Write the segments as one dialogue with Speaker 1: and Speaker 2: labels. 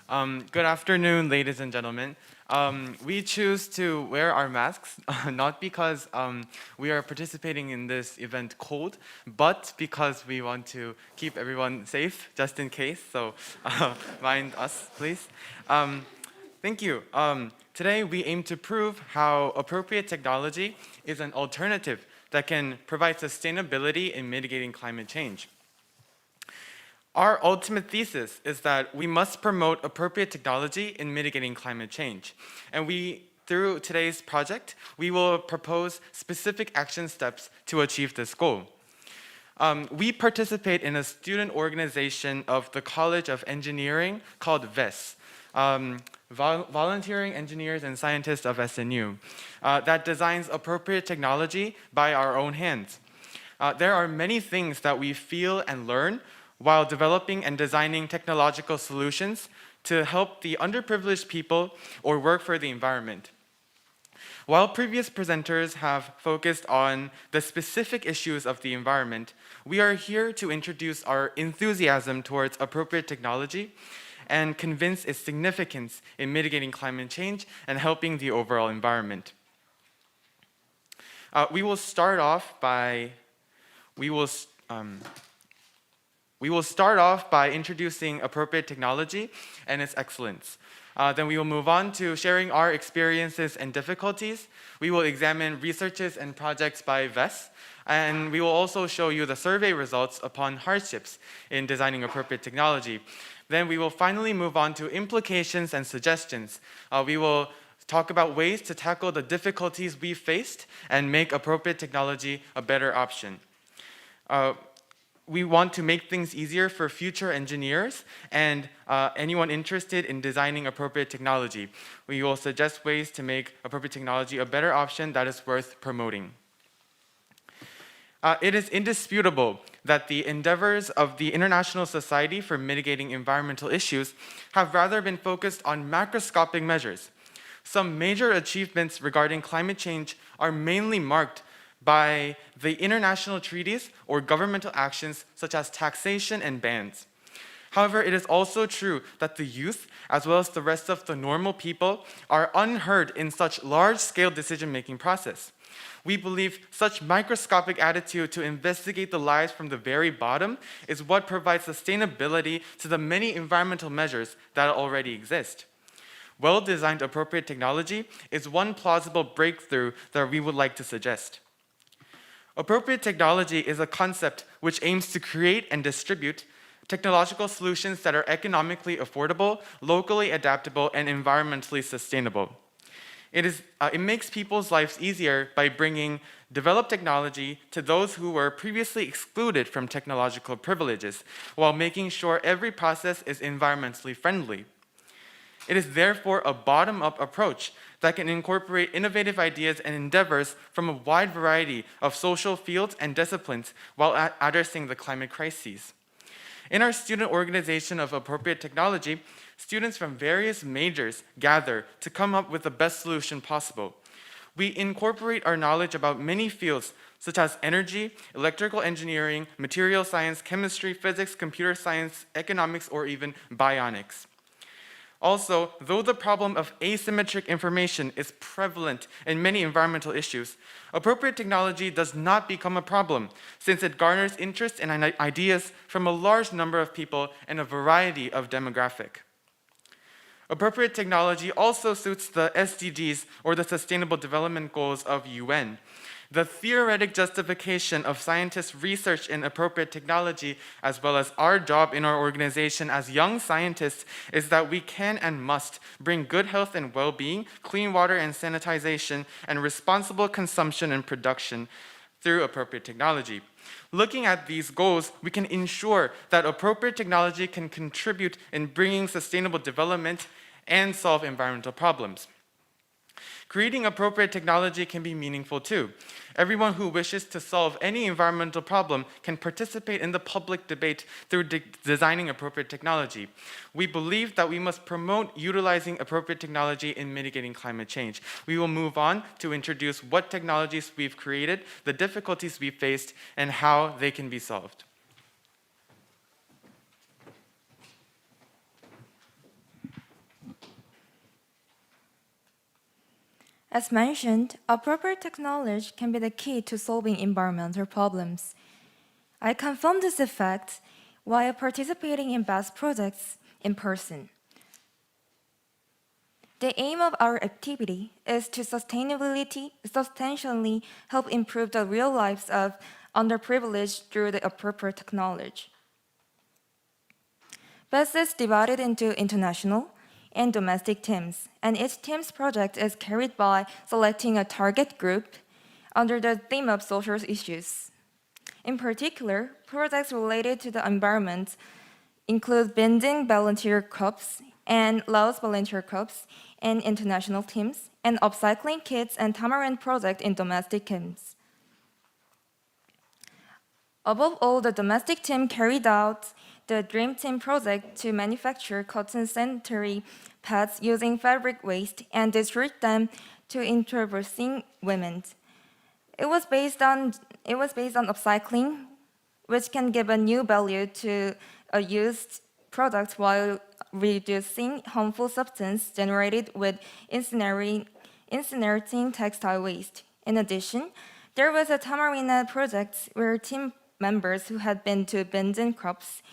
Speaker 1: Good afternoon, ladies and gentlemen. We choose to wear our masks not because we are participating in this event cold, but because we want to keep everyone safe, just in case. So mind us, please. Thank you. Today we aim to prove how appropriate technology is an alternative that can provide sustainability in mitigating climate change. Our ultimate thesis is that we must promote appropriate technology in mitigating climate change. And through today's project, we will propose specific action steps to achieve this goal. We participate in a student organization of the College of Engineering called VES, Volunteering Engineers and Scientists of SNU, that designs appropriate technology by our own hands. There are many things that we feel and learn while developing and designing technological solutions to help the underprivileged people or work for the environment. While previous presenters have focused on the specific issues of the environment, we are here to introduce our enthusiasm towards appropriate technology and convince its significance in mitigating climate change and helping the overall environment. We will start off by introducing appropriate technology and its excellence. Then we will move on to sharing our experiences and difficulties. We will examine researches and projects by VES, and we will also show you the survey results upon hardships in designing appropriate technology. Then we will finally move on to implications and suggestions. We will talk about ways to tackle the difficulties we faced and make appropriate technology a better option. We want to make things easier for future engineers and anyone interested in designing appropriate technology. We will suggest ways to make appropriate technology a better option that is worth promoting. It is indisputable that the endeavors of the International Society for Mitigating Environmental Issues have rather been focused on macroscopic measures. Some major achievements regarding climate change are mainly marked by the international treaties or governmental actions such as taxation and bans. However, it is also true that the youth, as well as the rest of the normal people, are unheard in such large-scale decision-making process. We believe such microscopic attitude to investigate the lives from the very bottom is what provides sustainability to the many environmental measures that already exist. Well-designed appropriate technology is one plausible breakthrough that we would like to suggest. Appropriate technology is a concept which aims to create and distribute technological solutions that are economically affordable, locally adaptable, and environmentally sustainable. It makes people's lives easier by bringing developed technology to those who were previously excluded from technological privileges, while making sure every process is environmentally friendly. It is therefore a bottom-up approach that can incorporate innovative ideas and endeavors from a wide variety of social fields and disciplines while addressing the climate crises. In our student organization of appropriate technology, students from various majors gather to come up with the best solution possible. We incorporate our knowledge about many fields such as energy, electrical engineering, material science, chemistry, physics, computer science, economics, or even bionics. Also, though the problem of asymmetric information is prevalent in many environmental issues, appropriate technology does not become a problem, since it garners interest and ideas from a large number of people in a variety of demographics. Appropriate technology also suits the SDGs, or the Sustainable Development Goals of UN. The theoretic justification of scientists' research in appropriate technology, as well as our job in our organization as young scientists, is that we can and must bring good health and well-being, clean water and sanitization, and responsible consumption and production through appropriate technology. Looking at these goals, we can ensure that appropriate technology can contribute in bringing sustainable development and solve environmental problems. Creating appropriate technology can be meaningful too. Everyone who wishes to solve any environmental problem can participate in the public debate through designing appropriate technology. We believe that we must promote utilizing appropriate technology in mitigating climate change. We will move on to introduce what technologies we've created, the difficulties we faced, and how they can be solved.
Speaker 2: As mentioned, appropriate technology can be the key to solving environmental problems. I confirm this effect while participating in BEST projects in person. The aim of our activity is to substantially help improve the real lives of underprivileged through the appropriate technology. BEST is divided into international and domestic teams, and each team's project is carried by selecting a target group under the theme of social issues. In particular, projects related to the environment include bending volunteer corps and Laos volunteer corps in international teams, and upcycling kits and tamarind project in domestic teams. Above all, the domestic team carried out the Dream Team project to manufacture cotton sanitary pads using fabric waste and distribute them to impoverished women. It was based on upcycling, which can give a new value to a used product while reducing harmful substance generated with incinerating textile waste. In addition, there was a Tamarina project where team members who had been to Benzin crops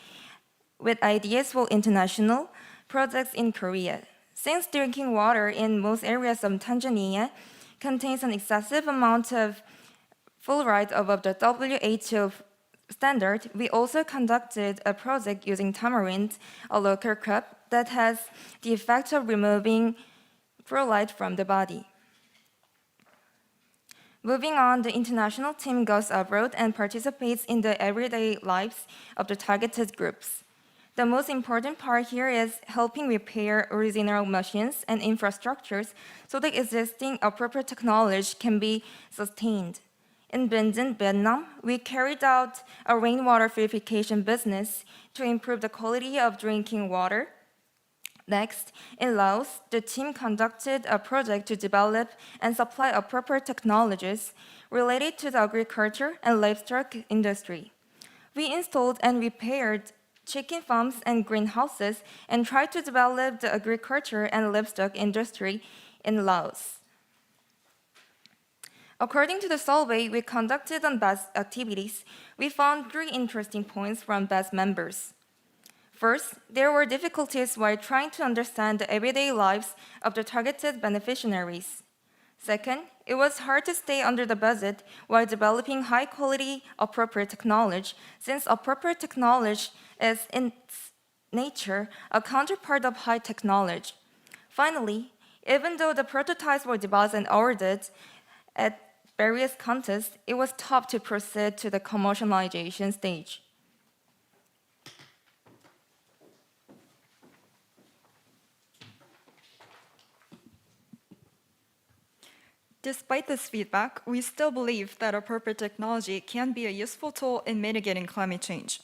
Speaker 2: with ideas for international projects in Korea. Since drinking water in most areas of Tanzania contains an excessive amount of fluoride above the WHO standard, we also conducted a project using tamarind, a local crop that has the effect of removing fluoride from the body. Moving on, the international team goes abroad and participates in the everyday lives of the targeted groups. The most important part here is helping repair original machines and infrastructures so the existing appropriate technology can be sustained. In Binh, Vietnam, we carried out a rainwater purification business to improve the quality of drinking water. Next, in Laos, the team conducted a project to develop and supply appropriate technologies related to the agriculture and livestock industry. We installed and repaired chicken farms and greenhouses and tried to develop the agriculture and livestock industry in Laos. According to the survey we conducted on BEST activities, we found 3 interesting points from BEST members. First, there were difficulties while trying to understand the everyday lives of the targeted beneficiaries. Second, it was hard to stay under the budget while developing high-quality, appropriate technology, since appropriate technology is in its nature a counterpart of high technology. Finally, even though the prototypes were devised and awarded at various contests, it was tough to proceed to the commercialization stage.
Speaker 3: Despite this feedback, we still believe that appropriate technology can be a useful tool in mitigating climate change.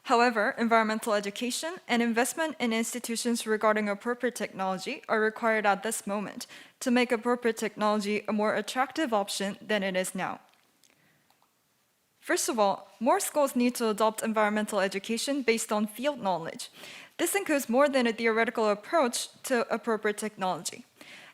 Speaker 3: However, environmental education and investment in institutions regarding appropriate technology are required at this moment to make appropriate technology a more attractive option than it is now. First of all, more schools need to adopt environmental education based on field knowledge. This includes more than a theoretical approach to appropriate technology.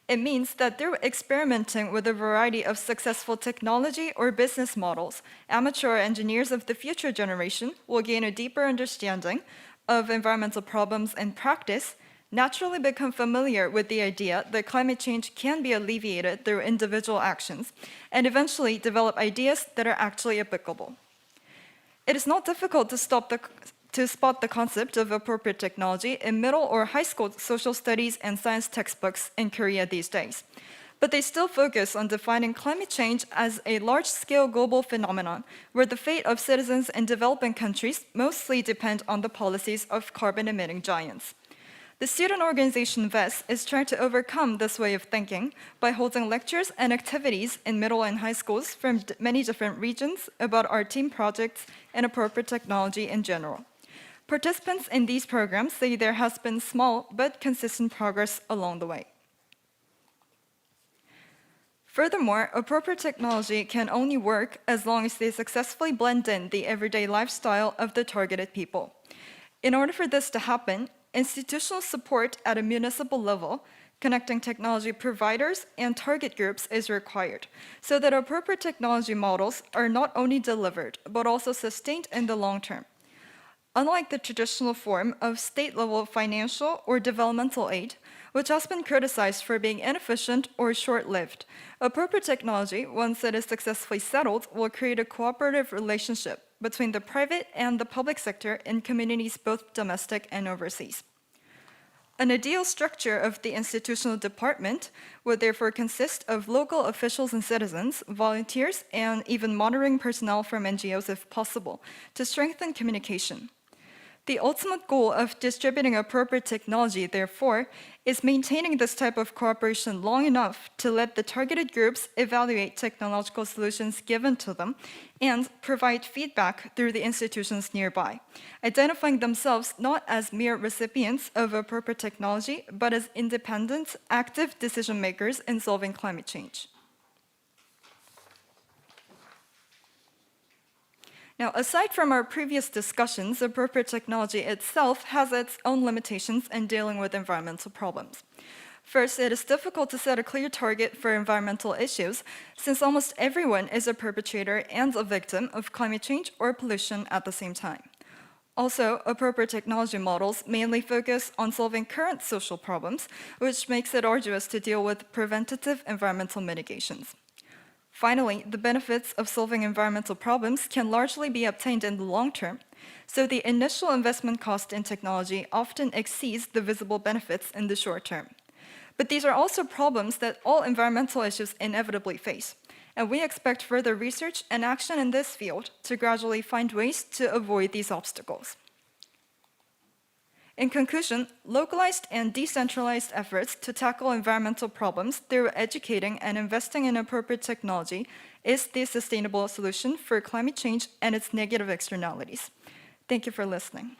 Speaker 3: It means that through experimenting with a variety of successful technology or business models, amateur engineers of the future generation will gain a deeper understanding of environmental problems in practice, naturally become familiar with the idea that climate change can be alleviated through individual actions, and eventually develop ideas that are actually applicable. It is not difficult to spot the concept of appropriate technology in middle or high school social studies and science textbooks in Korea these days. But they still focus on defining climate change as a large-scale global phenomenon where the fate of citizens in developing countries mostly depend on the policies of carbon-emitting giants. The student organization VEST is trying to overcome this way of thinking by holding lectures and activities in middle and high schools from many different regions about our team projects and appropriate technology in general. Participants in these programs say there has been small but consistent progress along the way. Furthermore, appropriate technology can only work as long as they successfully blend in the everyday lifestyle of the targeted people. In order for this to happen, institutional support at a municipal level Connecting technology providers and target groups is required so that appropriate technology models are not only delivered, but also sustained in the long term. Unlike the traditional form of state-level financial or developmental aid, which has been criticized for being inefficient or short-lived, appropriate technology, once it is successfully settled, will create a cooperative relationship between the private and the public sector in communities both domestic and overseas. An ideal structure of the institutional department would therefore consist of local officials and citizens, volunteers, and even monitoring personnel from NGOs if possible, to strengthen communication. The ultimate goal of distributing appropriate technology, therefore, is maintaining this type of cooperation long enough to let the targeted groups evaluate technological solutions given to them and provide feedback through the institutions nearby, identifying themselves not as mere recipients of appropriate technology, but as independent, active decision makers in solving climate change. Now, aside from our previous discussions, appropriate technology itself has its own limitations in dealing with environmental problems. First, it is difficult to set a clear target for environmental issues, since almost everyone is a perpetrator and a victim of climate change or pollution at the same time. Also, appropriate technology models mainly focus on solving current social problems, which makes it arduous to deal with preventative environmental mitigations. Finally, the benefits of solving environmental problems can largely be obtained in the long term, so the initial investment cost in technology often exceeds the visible benefits in the short term. But these are also problems that all environmental issues inevitably face, and we expect further research and action in this field to gradually find ways to avoid these obstacles. In conclusion, localized and decentralized efforts to tackle environmental problems through educating and investing in appropriate technology is the sustainable solution for climate change and its negative externalities. Thank you for listening.